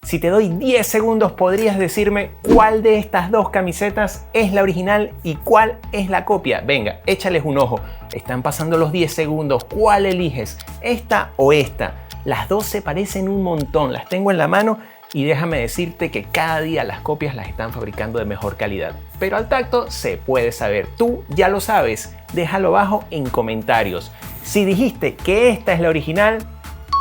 Si te doy 10 segundos, ¿podrías decirme cuál de estas dos camisetas es la original y cuál es la copia? Venga, échales un ojo. Están pasando los 10 segundos. ¿Cuál eliges? ¿Esta o esta? Las dos se parecen un montón. Las tengo en la mano y déjame decirte que cada día las copias las están fabricando de mejor calidad. Pero al tacto se puede saber. Tú ya lo sabes. Déjalo abajo en comentarios. Si dijiste que esta es la original,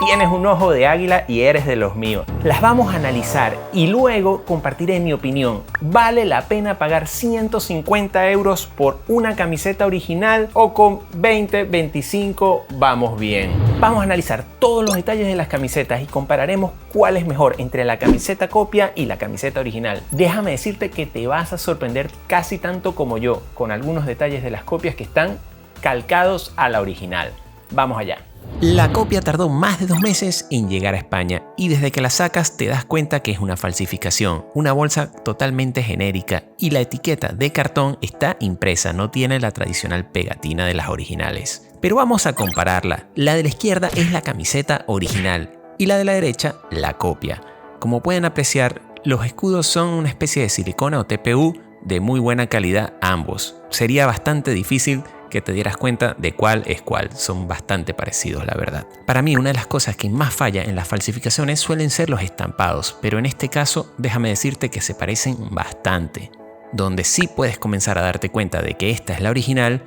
tienes un ojo de águila y eres de los míos. Las vamos a analizar y luego compartiré mi opinión. ¿Vale la pena pagar 150 euros por una camiseta original o con 20, 25 vamos bien? Vamos a analizar todos los detalles de las camisetas y compararemos cuál es mejor entre la camiseta copia y la camiseta original. Déjame decirte que te vas a sorprender casi tanto como yo con algunos detalles de las copias que están calcados a la original. Vamos allá. La copia tardó más de 2 meses en llegar a España y desde que la sacas te das cuenta que es una falsificación, una bolsa totalmente genérica y la etiqueta de cartón está impresa, no tiene la tradicional pegatina de las originales. Pero vamos a compararla. La de la izquierda es la camiseta original y la de la derecha la copia. Como pueden apreciar, los escudos son una especie de silicona o TPU de muy buena calidad ambos. Sería bastante difícil que te dieras cuenta de cuál es cuál, son bastante parecidos la verdad. Para mí una de las cosas que más falla en las falsificaciones suelen ser los estampados, pero en este caso déjame decirte que se parecen bastante. Donde sí puedes comenzar a darte cuenta de que esta es la original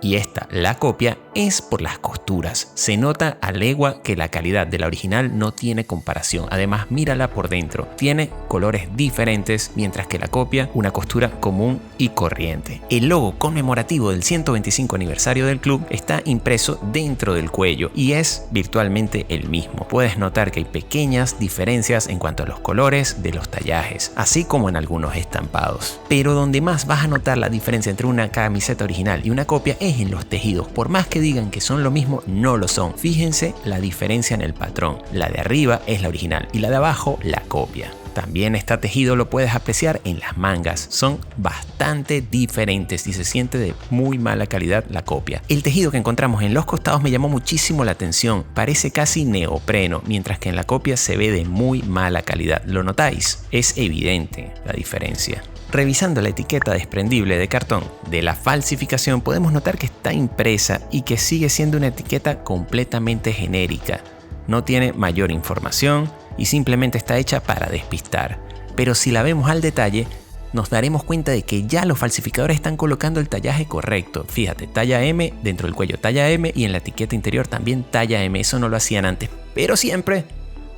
y esta la copia es por las costuras. Se nota a legua que la calidad de la original no tiene comparación. Además, mírala por dentro. Tiene colores diferentes, mientras que la copia, una costura común y corriente. El logo conmemorativo del 125 aniversario del club está impreso dentro del cuello y es virtualmente el mismo. Puedes notar que hay pequeñas diferencias en cuanto a los colores de los tallajes, así como en algunos estampados. Pero donde más vas a notar la diferencia entre una camiseta original y una copia es en los tejidos. Por más que digan que son lo mismo, no lo son. Fíjense la diferencia en el patrón. La de arriba es la original y la de abajo la copia. También este tejido lo puedes apreciar en las mangas. Son bastante diferentes y se siente de muy mala calidad la copia. El tejido que encontramos en los costados me llamó muchísimo la atención. Parece casi neopreno, mientras que en la copia se ve de muy mala calidad. ¿Lo notáis? Es evidente la diferencia. Revisando la etiqueta desprendible de cartón de la falsificación podemos notar que está impresa y que sigue siendo una etiqueta completamente genérica. No tiene mayor información y simplemente está hecha para despistar. Pero si la vemos al detalle, nos daremos cuenta de que ya los falsificadores están colocando el tallaje correcto. Fíjate, talla M, dentro del cuello talla M y en la etiqueta interior también talla M. Eso no lo hacían antes, pero siempre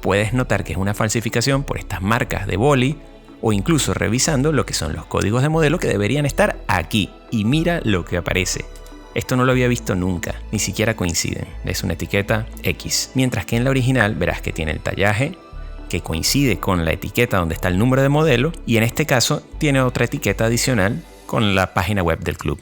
puedes notar que es una falsificación por estas marcas de boli o incluso revisando lo que son los códigos de modelo que deberían estar aquí. Y mira lo que aparece. Esto no lo había visto nunca, ni siquiera coinciden. Es una etiqueta X. Mientras que en la original verás que tiene el tallaje que coincide con la etiqueta donde está el número de modelo y en este caso tiene otra etiqueta adicional con la página web del club.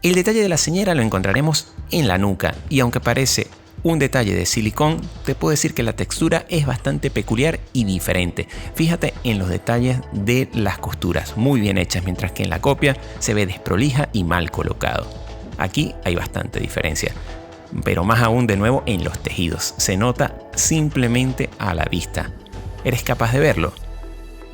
El detalle de la señera lo encontraremos en la nuca y aunque parece un detalle de silicón, te puedo decir que la textura es bastante peculiar y diferente. Fíjate en los detalles de las costuras, muy bien hechas, mientras que en la copia se ve desprolija y mal colocado. Aquí hay bastante diferencia, pero más aún de nuevo en los tejidos. Se nota simplemente a la vista. ¿Eres capaz de verlo?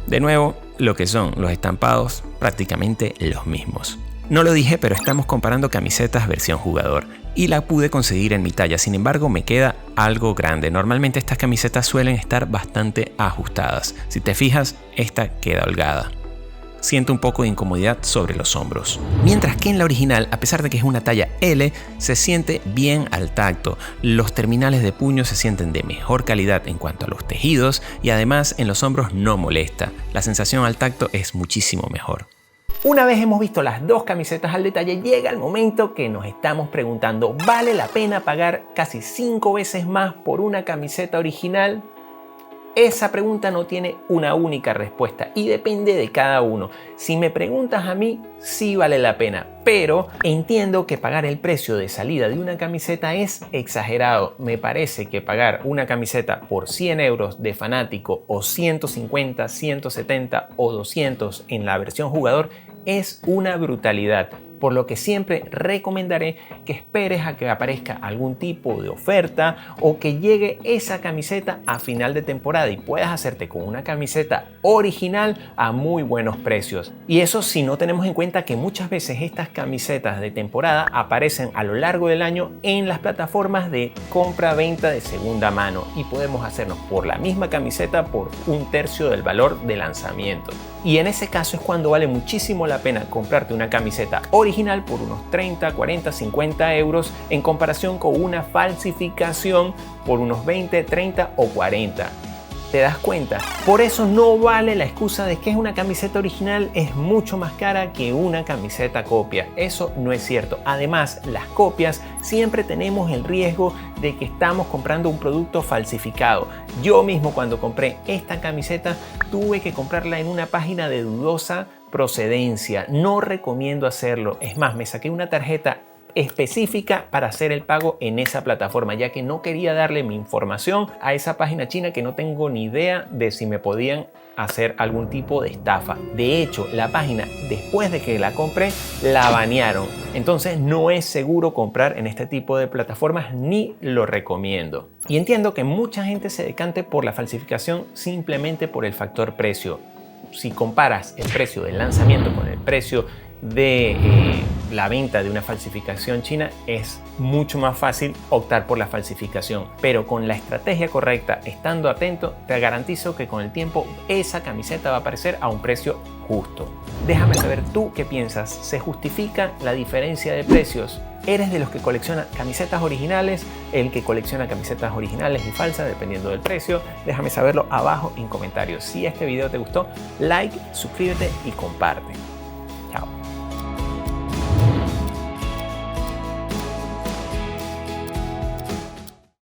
De nuevo, lo que son los estampados, prácticamente los mismos. No lo dije, pero estamos comparando camisetas versión jugador y la pude conseguir en mi talla, sin embargo me queda algo grande. Normalmente estas camisetas suelen estar bastante ajustadas. Si te fijas, esta queda holgada. Siento un poco de incomodidad sobre los hombros. Mientras que en la original, a pesar de que es una talla L, se siente bien al tacto. Los terminales de puño se sienten de mejor calidad en cuanto a los tejidos y además en los hombros no molesta. La sensación al tacto es muchísimo mejor. Una vez hemos visto las dos camisetas al detalle, llega el momento que nos estamos preguntando, ¿vale la pena pagar casi 5 veces más por una camiseta original? Esa pregunta no tiene una única respuesta y depende de cada uno. Si me preguntas a mí, sí vale la pena, pero entiendo que pagar el precio de salida de una camiseta es exagerado. Me parece que pagar una camiseta por 100 euros de fanático o 150, 170 o 200 en la versión jugador es una brutalidad. por lo que siempre recomendaré que esperes a que aparezca algún tipo de oferta o que llegue esa camiseta a final de temporada y puedas hacerte con una camiseta original a muy buenos precios. Y eso si no tenemos en cuenta que muchas veces estas camisetas de temporada aparecen a lo largo del año en las plataformas de compra-venta de segunda mano y podemos hacernos por la misma camiseta por 1/3 del valor de lanzamiento. Y en ese caso es cuando vale muchísimo la pena comprarte una camiseta original por unos 30, 40, 50 euros en comparación con una falsificación por unos 20, 30 o 40. ¿Te das cuenta? Por eso no vale la excusa de que es una camiseta original es mucho más cara que una camiseta copia. Eso no es cierto. Además, las copias siempre tenemos el riesgo de que estamos comprando un producto falsificado. Yo mismo cuando compré esta camiseta tuve que comprarla en una página de dudosa procedencia. No recomiendo hacerlo. Es más, me saqué una tarjeta específica para hacer el pago en esa plataforma, ya que no quería darle mi información a esa página china que no tengo ni idea de si me podían hacer algún tipo de estafa. De hecho, la página, después de que la compré, la banearon. Entonces no es seguro comprar en este tipo de plataformas ni lo recomiendo. Y entiendo que mucha gente se decante por la falsificación simplemente por el factor precio. Si comparas el precio del lanzamiento con el precio de la venta de una falsificación china, es mucho más fácil optar por la falsificación, pero con la estrategia correcta, estando atento, te garantizo que con el tiempo esa camiseta va a aparecer a un precio justo. Déjame saber tú qué piensas. ¿Se justifica la diferencia de precios? ¿Eres de los que colecciona camisetas originales? ¿El que colecciona camisetas originales y falsas dependiendo del precio? Déjame saberlo abajo en comentarios. Si este video te gustó, like, suscríbete y comparte.